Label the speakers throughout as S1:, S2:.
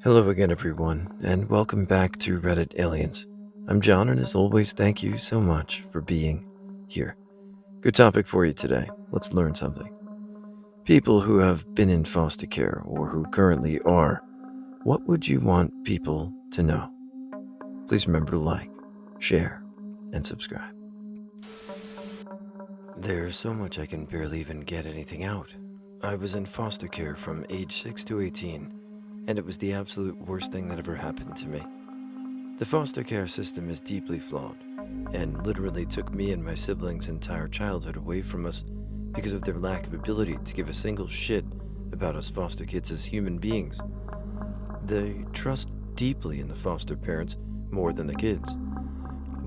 S1: Hello again, everyone, and welcome back to Reddit Aliens. I'm John, and as always, thank you so much for being here. Good topic for you today. Let's learn something. People who have been in foster care or who currently are, what would you want people to know? Please remember to like, share, and subscribe. There's so much I can barely even get anything out. I was in foster care from age 6 to 18, and it was the absolute worst thing that ever happened to me. The foster care system is deeply flawed, and literally took me and my siblings' entire childhood away from us because of their lack of ability to give a single shit about us foster kids as human beings. They trust deeply in the foster parents more than the kids.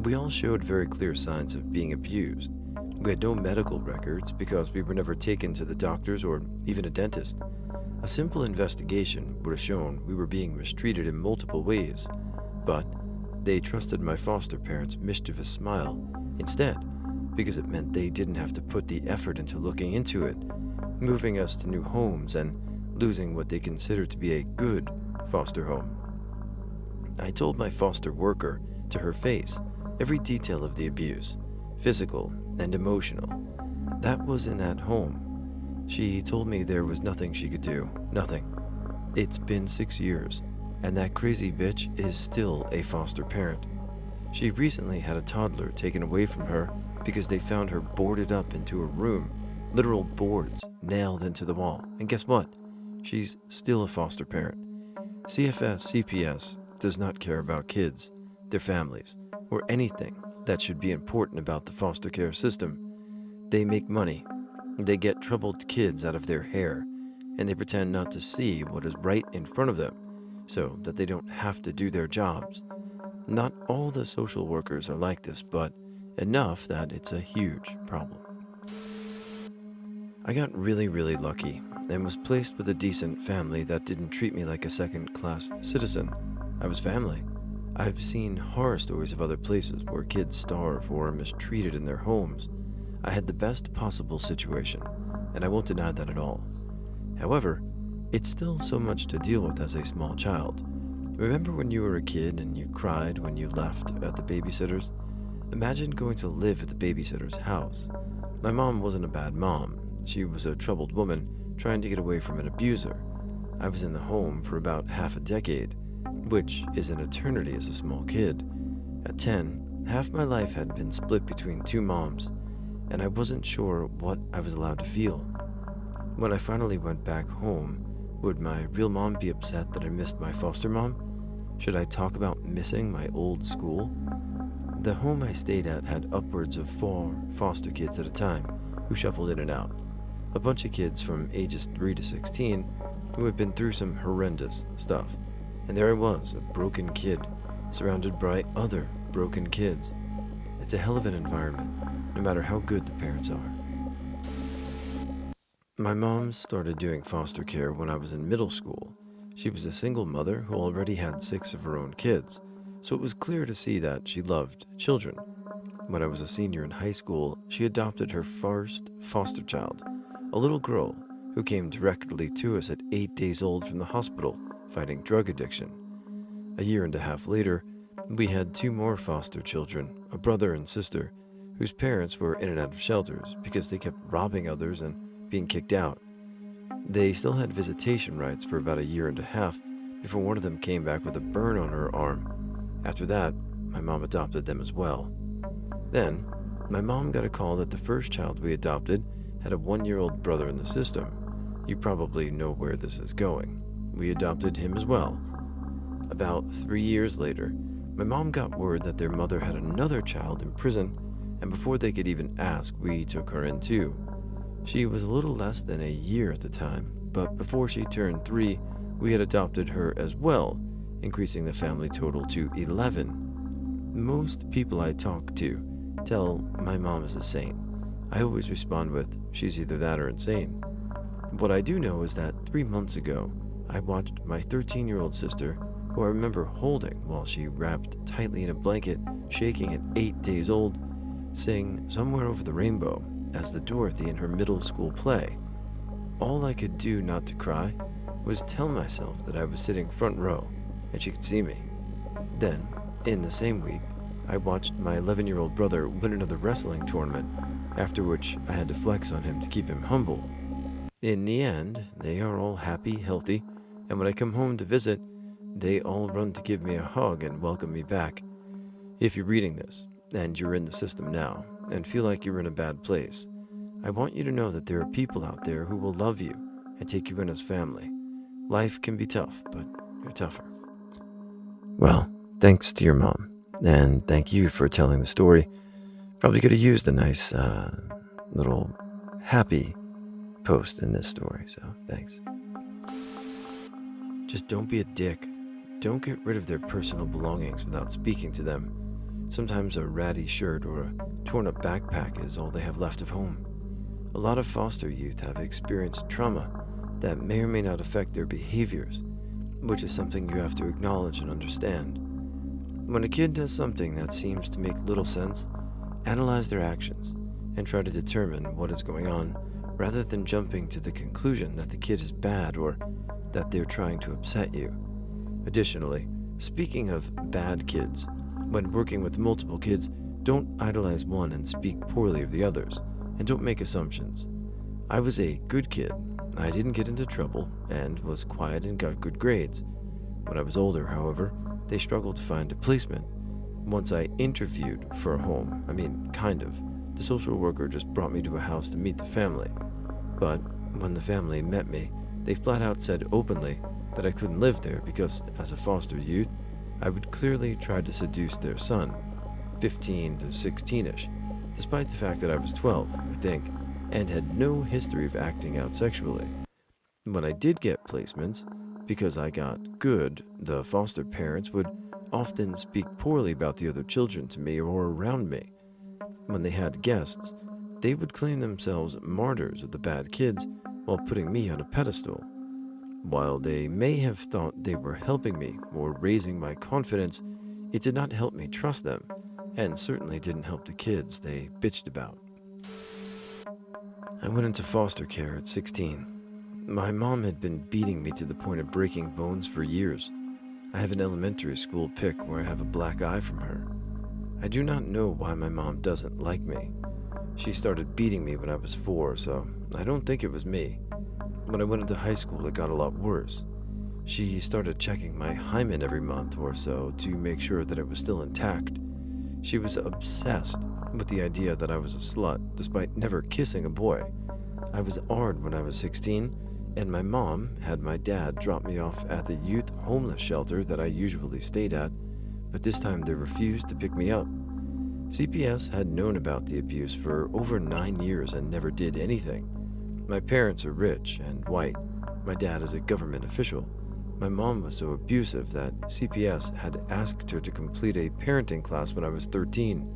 S1: We all showed very clear signs of being abused. We had no medical records because we were never taken to the doctors or even a dentist. A simple investigation would have shown we were being mistreated in multiple ways, but they trusted my foster parents' mischievous smile instead because it meant they didn't have to put the effort into looking into it, moving us to new homes and losing what they considered to be a good foster home. I told my foster worker to her face every detail of the abuse, physical and emotional, that was in that home. She told me there was nothing she could do, nothing. It's been 6 years, and that crazy bitch is still a foster parent. She recently had a toddler taken away from her because they found her boarded up into a room, literal boards nailed into the wall. And guess what? She's still a foster parent. CPS does not care about kids, their families, or anything that should be important about the foster care system. They make money. They get troubled kids out of their hair, and they pretend not to see what is right in front of them so that they don't have to do their jobs. Not all the social workers are like this, but enough that it's a huge problem. I got really lucky and was placed with a decent family that didn't treat me like a second-class citizen. I was family. I've seen horror stories of other places where kids starve or are mistreated in their homes. I had the best possible situation, and I won't deny that at all. However, it's still so much to deal with as a small child. Remember when you were a kid and you cried when you left at the babysitter's? Imagine going to live at the babysitter's house. My mom wasn't a bad mom. She was a troubled woman trying to get away from an abuser. I was in the home for about half a decade, which is an eternity as a small kid. At 10, half my life had been split between two moms, and I wasn't sure what I was allowed to feel. When I finally went back home, would my real mom be upset that I missed my foster mom? Should I talk about missing my old school? The home I stayed at had upwards of 4 foster kids at a time who shuffled in and out. A bunch of kids from ages 3 to 16 who had been through some horrendous stuff. And there I was, a broken kid, surrounded by other broken kids. It's a hell of an environment, no matter how good the parents are. My mom started doing foster care when I was in middle school. She was a single mother who already had 6 of her own kids, so it was clear to see that she loved children. When I was a senior in high school, she adopted her first foster child, a little girl who came directly to us at 8 days old from the hospital, fighting drug addiction. A year and a half later, we had 2 more foster children, a brother and sister, whose parents were in and out of shelters because they kept robbing others and being kicked out. They still had visitation rights for about a year and a half before one of them came back with a burn on her arm. After that, my mom adopted them as well. Then, my mom got a call that the first child we adopted had a 1-year-old brother in the system. You probably know where this is going. We adopted him as well. About 3 years later, my mom got word that their mother had another child in prison, and before they could even ask, we took her in too. She was a little less than a year at the time, but before she turned 3, we had adopted her as well, increasing the family total to 11. Most people I talk to tell my mom is a saint. I always respond with, she's either that or insane. What I do know is that 3 months ago, I watched my 13-year-old sister, who I remember holding while she wrapped tightly in a blanket, shaking at 8 days old, sing Somewhere Over the Rainbow as the Dorothy in her middle school play. All I could do not to cry was tell myself that I was sitting front row and she could see me. Then, in the same week, I watched my 11-year-old brother win another wrestling tournament, after which I had to flex on him to keep him humble. In the end, they are all happy, healthy, and when I come home to visit, they all run to give me a hug and welcome me back. If you're reading this, and you're in the system now, and feel like you're in a bad place, I want you to know that there are people out there who will love you and take you in as family. Life can be tough, but you're tougher. Well, thanks to your mom, and thank you for telling the story. Probably could have used a nice little happy post in this story, so thanks. Just don't be a dick. Don't get rid of their personal belongings without speaking to them. Sometimes a ratty shirt or a torn up backpack is all they have left of home. A lot of foster youth have experienced trauma that may or may not affect their behaviors, which is something you have to acknowledge and understand. When a kid does something that seems to make little sense, analyze their actions and try to determine what is going on rather than jumping to the conclusion that the kid is bad or that they're trying to upset you. Additionally, speaking of bad kids, when working with multiple kids, don't idolize one and speak poorly of the others, and don't make assumptions. I was a good kid. I didn't get into trouble and was quiet and got good grades. When I was older, however, they struggled to find a placement. Once I interviewed for a home, kind of. The social worker just brought me to a house to meet the family. But when the family met me, they flat out said openly that I couldn't live there because, as a foster youth, I would clearly try to seduce their son, 15 to 16-ish, despite the fact that I was 12, I think, and had no history of acting out sexually. When I did get placements, because I got good, the foster parents would often speak poorly about the other children to me or around me. When they had guests, they would claim themselves martyrs of the bad kids while putting me on a pedestal. While they may have thought they were helping me or raising my confidence, it did not help me trust them, and certainly didn't help the kids they bitched about. I went into foster care at 16. My mom had been beating me to the point of breaking bones for years. I have an elementary school pic where I have a black eye from her. I do not know why my mom doesn't like me. She started beating me when I was 4, so I don't think it was me. When I went into high school, it got a lot worse. She started checking my hymen every month or so to make sure that it was still intact. She was obsessed with the idea that I was a slut, despite never kissing a boy. I was AR'd when I was 16, and my mom had my dad drop me off at the youth homeless shelter that I usually stayed at, but this time they refused to pick me up. CPS had known about the abuse for over 9 years and never did anything. My parents are rich and white. My dad is a government official. My mom was so abusive that CPS had asked her to complete a parenting class when I was 13.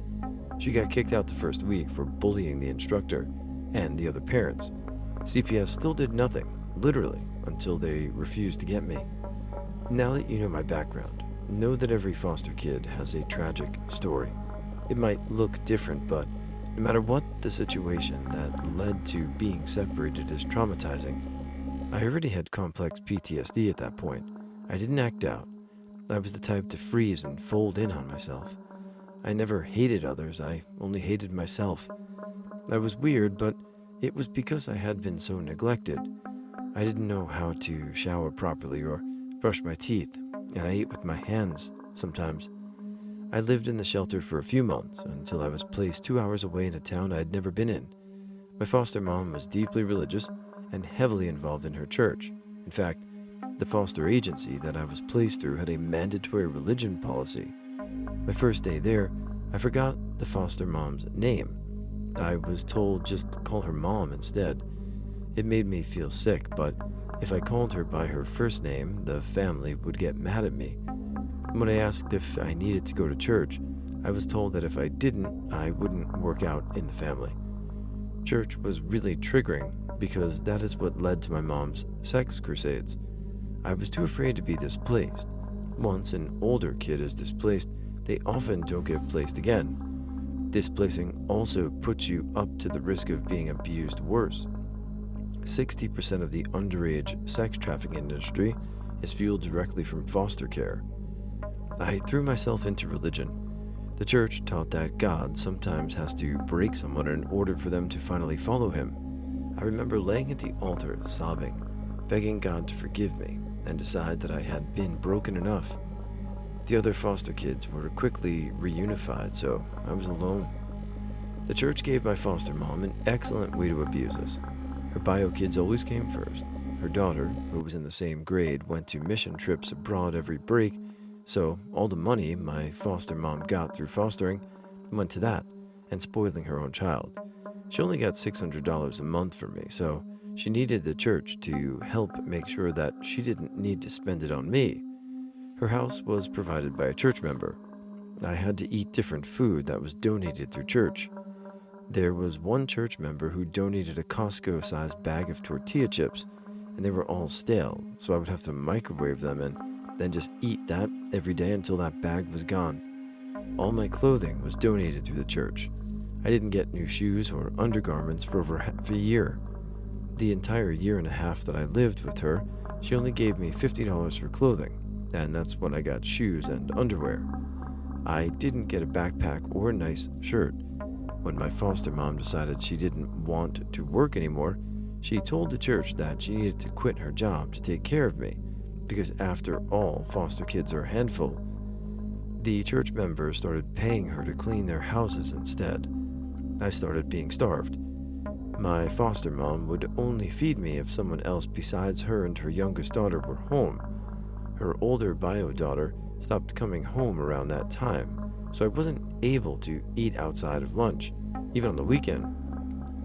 S1: She got kicked out the first week for bullying the instructor and the other parents. CPS still did nothing, literally, until they refused to get me. Now that you know my background, know that every foster kid has a tragic story. It might look different, but no matter what the situation that led to being separated is traumatizing. I already had complex PTSD at that point. I didn't act out. I was the type to freeze and fold in on myself. I never hated others, I only hated myself. I was weird, but it was because I had been so neglected. I didn't know how to shower properly or brush my teeth, and I ate with my hands sometimes. I lived in the shelter for a few months until I was placed 2 hours away in a town I had never been in. My foster mom was deeply religious and heavily involved in her church. In fact, the foster agency that I was placed through had a mandatory religion policy. My first day there, I forgot the foster mom's name. I was told just to call her mom instead. It made me feel sick, but if I called her by her first name, the family would get mad at me. When I asked if I needed to go to church, I was told that if I didn't, I wouldn't work out in the family. Church was really triggering because that is what led to my mom's sex crusades. I was too afraid to be displaced. Once an older kid is displaced, they often don't get placed again. Displacing also puts you up to the risk of being abused worse. 60% of the underage sex trafficking industry is fueled directly from foster care. I threw myself into religion. The church taught that God sometimes has to break someone in order for them to finally follow him. I remember laying at the altar, sobbing, begging God to forgive me and decide that I had been broken enough. The other foster kids were quickly reunified, so I was alone. The church gave my foster mom an excellent way to abuse us. Her bio kids always came first. Her daughter, who was in the same grade, went to mission trips abroad every break, so all the money my foster mom got through fostering went to that and spoiling her own child. She only got $600 a month from me, so she needed the church to help make sure that she didn't need to spend it on me. Her house was provided by a church member. I had to eat different food that was donated through church. There was one church member who donated a Costco-sized bag of tortilla chips, and they were all stale, so I would have to microwave them and then just eat that every day until that bag was gone. All my clothing was donated through the church. I didn't get new shoes or undergarments for over half a year. The entire year and a half that I lived with her, she only gave me $50 for clothing, and that's when I got shoes and underwear. I didn't get a backpack or a nice shirt. When my foster mom decided she didn't want to work anymore, she told the church that she needed to quit her job to take care of me, because after all, foster kids are a handful. The church members started paying her to clean their houses instead. I started being starved. My foster mom would only feed me if someone else besides her and her youngest daughter were home. Her older bio daughter stopped coming home around that time, so I wasn't able to eat outside of lunch, even on the weekend.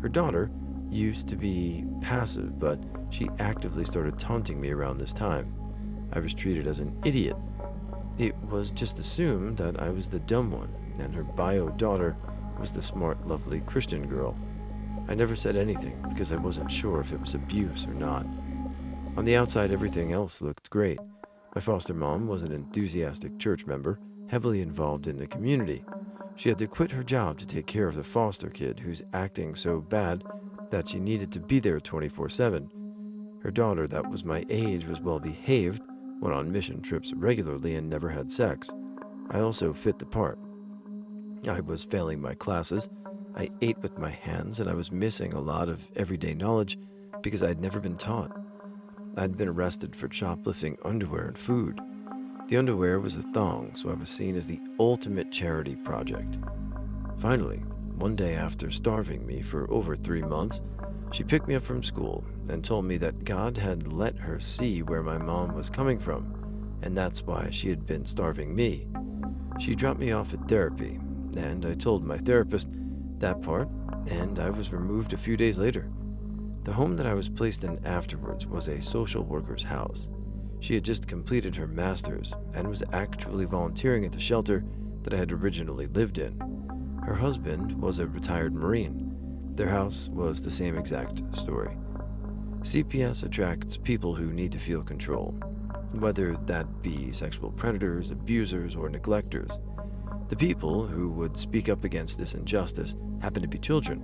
S1: Her daughter used to be passive, but she actively started taunting me around this time. I was treated as an idiot. It was just assumed that I was the dumb one, and her bio daughter was the smart, lovely Christian girl. I never said anything because I wasn't sure if it was abuse or not. On the outside, everything else looked great. My foster mom was an enthusiastic church member, heavily involved in the community. She had to quit her job to take care of the foster kid who's acting so bad that she needed to be there 24/7. Her daughter, that was my age, was well behaved, went on mission trips regularly, and never had sex. I also fit the part. I was failing my classes, I ate with my hands, and I was missing a lot of everyday knowledge because I'd never been taught. I'd been arrested for shoplifting underwear and food. The underwear was a thong, so I was seen as the ultimate charity project. Finally, one day after starving me for over 3 months, she picked me up from school and told me that God had let her see where my mom was coming from, and that's why she had been starving me. She dropped me off at therapy, and I told my therapist that part, and I was removed a few days later. The home that I was placed in afterwards was a social worker's house. She had just completed her master's and was actually volunteering at the shelter that I had originally lived in. Her husband was a retired Marine. Their house was the same exact story. CPS attracts people who need to feel control, whether that be sexual predators, abusers, or neglectors. The people who would speak up against this injustice happen to be children.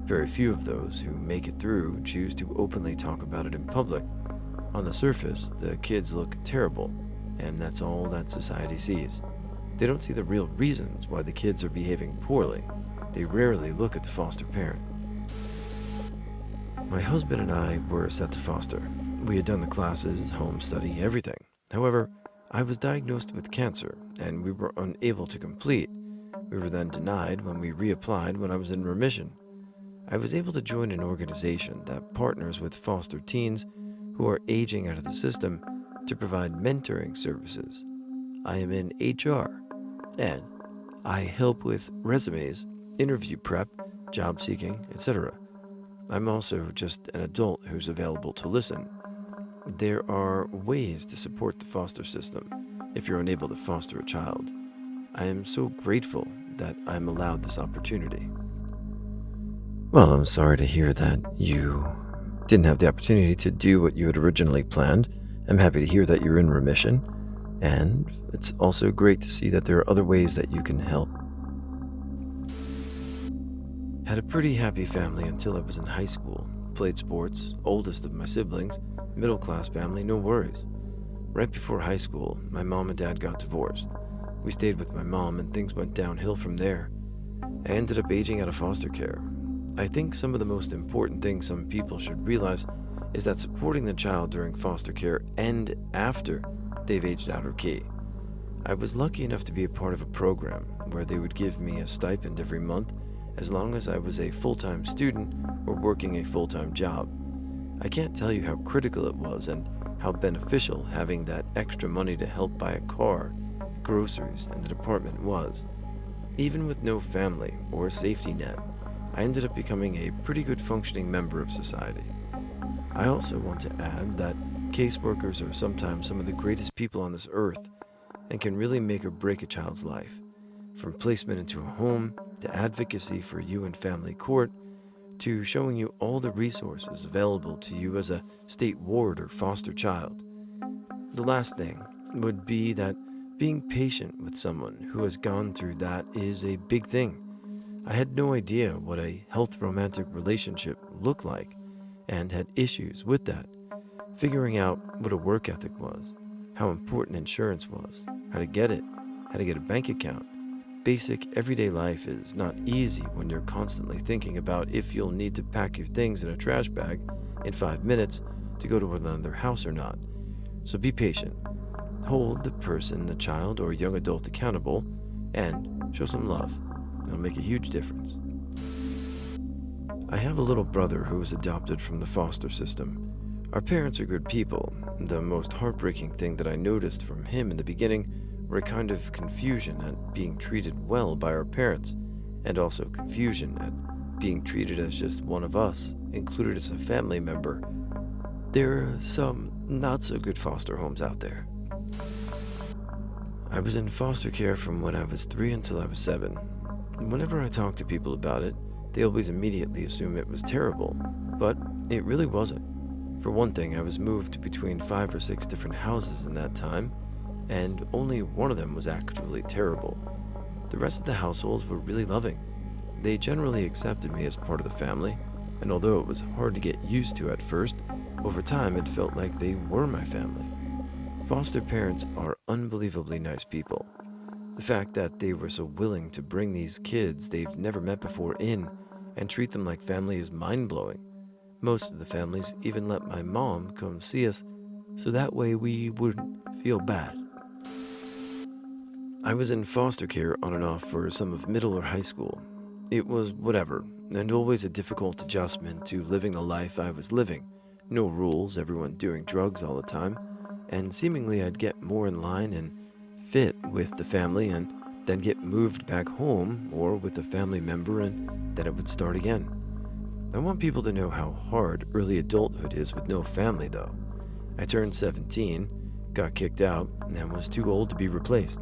S1: Very few of those who make it through choose to openly talk about it in public. On the surface, the kids look terrible, and that's all that society sees. They don't see the real reasons why the kids are behaving poorly. They rarely look at the foster parent. My husband and I were set to foster. We had done the classes, home study, everything. However, I was diagnosed with cancer, and we were unable to complete. We were then denied when we reapplied when I was in remission. I was able to join an organization that partners with foster teens who are aging out of the system to provide mentoring services. I am in HR, and I help with resumes, interview prep, job seeking, etc. I'm also just an adult who's available to listen. There are ways to support the foster system if you're unable to foster a child. I am so grateful that I'm allowed this opportunity. Well, I'm sorry to hear that you didn't have the opportunity to do what you had originally planned. I'm happy to hear that you're in remission, and it's also great to see that there are other ways that you can help. Had a pretty happy family until I was in high school. played sports, oldest of my siblings, middle class family, no worries. Right before high school, my mom and dad got divorced. We stayed with my mom and things went downhill from there. I ended up aging out of foster care. I think some of the most important things some people should realize is that supporting the child during foster care and after they've aged out are key. I was lucky enough to be a part of a program where they would give me a stipend every month as long as I was a full-time student or working a full-time job. I can't tell you how critical it was and how beneficial having that extra money to help buy a car, groceries, and an apartment was. Even with no family or a safety net, I ended up becoming a pretty good functioning member of society. I also want to add that caseworkers are sometimes some of the greatest people on this earth and can really make or break a child's life. From placement into a home, to advocacy for you in family court, to showing you all the resources available to you as a state ward or foster child. The last thing would be that being patient with someone who has gone through that is a big thing. I had no idea what a healthy romantic relationship looked like and had issues with that. Figuring out what a work ethic was, how important insurance was, how to get it, how to get a bank account. Basic everyday life is not easy when you're constantly thinking about if you'll need to pack your things in a trash bag in 5 minutes to go to another house or not. So be patient. Hold the person, the child, or young adult accountable, and show some love. It'll make a huge difference. I have a little brother who was adopted from the foster system. Our parents are good people. The most heartbreaking thing that I noticed from him in the beginning were a kind of confusion at being treated well by our parents, and also confusion at being treated as just one of us, included as a family member. There are some not so good foster homes out there. I was in foster care from when I was 3 until I was 7. Whenever I talk to people about it, they always immediately assume it was terrible, but it really wasn't. For one thing, I was moved between 5 or 6 different houses in that time, and only one of them was actually terrible. The rest of the households were really loving. They generally accepted me as part of the family, and although it was hard to get used to at first, over time it felt like they were my family. Foster parents are unbelievably nice people. The fact that they were so willing to bring these kids they've never met before in and treat them like family is mind-blowing. Most of the families even let my mom come see us so that way we wouldn't feel bad. I was in foster care on and off for some of middle or high school. It was whatever, and always a difficult adjustment to living the life I was living. No rules, everyone doing drugs all the time, and seemingly I'd get more in line and fit with the family and then get moved back home or with a family member and then it would start again. I want people to know how hard early adulthood is with no family though. I turned 17, got kicked out, and was too old to be replaced.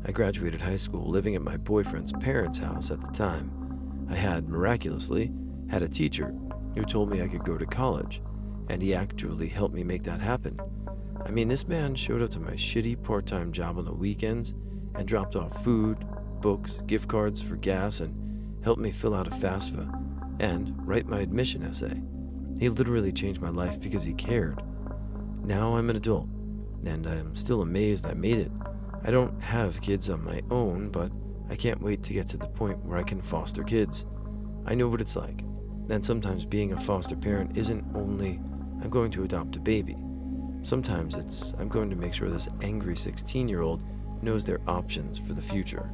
S1: I graduated high school living at my boyfriend's parents' house at the time. I had, miraculously, had a teacher who told me I could go to college, and he actually helped me make that happen. I mean, this man showed up to my shitty part-time job on the weekends and dropped off food, books, gift cards for gas, and helped me fill out a FAFSA and write my admission essay. He literally changed my life because he cared. Now I'm an adult, and I'm still amazed I made it. I don't have kids on my own, but I can't wait to get to the point where I can foster kids. I know what it's like, and sometimes being a foster parent isn't only, I'm going to adopt a baby. Sometimes it's, I'm going to make sure this angry 16-year-old knows their options for the future,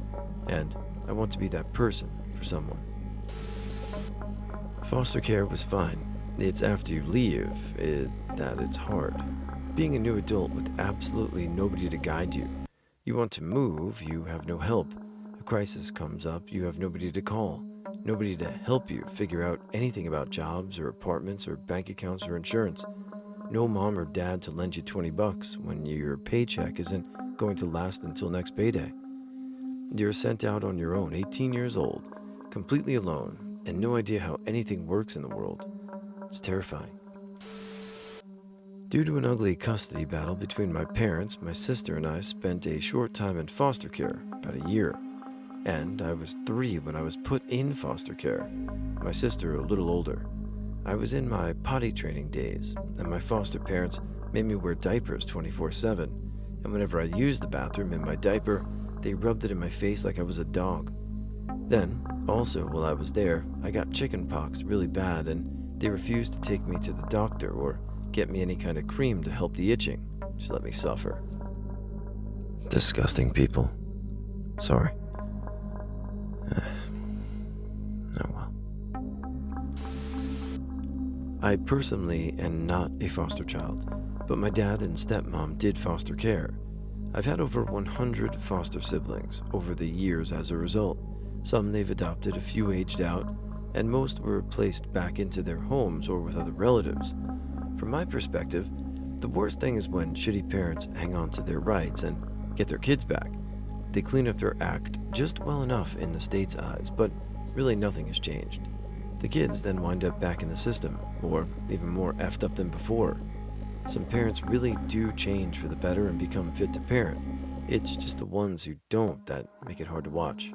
S1: and I want to be that person for someone. Foster care was fine. It's after you leave that it's hard. Being a new adult with absolutely nobody to guide you. You want to move, you have no help. A crisis comes up, you have nobody to call. Nobody to help you figure out anything about jobs or apartments or bank accounts or insurance. No mom or dad to lend you $20 when your paycheck isn't going to last until next payday. You're sent out on your own, 18 years old, completely alone, and no idea how anything works in the world. It's terrifying. Due to an ugly custody battle between my parents, my sister and I spent a short time in foster care, about a year. And I was 3 when I was put in foster care. My sister a little older. I was in my potty training days, and my foster parents made me wear diapers 24/7. And whenever I used the bathroom in my diaper, they rubbed it in my face like I was a dog. Then, also while I was there, I got chicken pox really bad, and they refused to take me to the doctor or get me any kind of cream to help the itching. Just let me suffer. Disgusting people. Sorry. Oh well. I personally am not a foster child, but my dad and stepmom did foster care. I've had over 100 foster siblings over the years as a result. Some they've adopted, a few aged out, and most were placed back into their homes or with other relatives. From my perspective, the worst thing is when shitty parents hang on to their rights and get their kids back. They clean up their act just well enough in the state's eyes, but really nothing has changed. The kids then wind up back in the system, or even more effed up than before. Some parents really do change for the better and become fit to parent. It's just the ones who don't that make it hard to watch.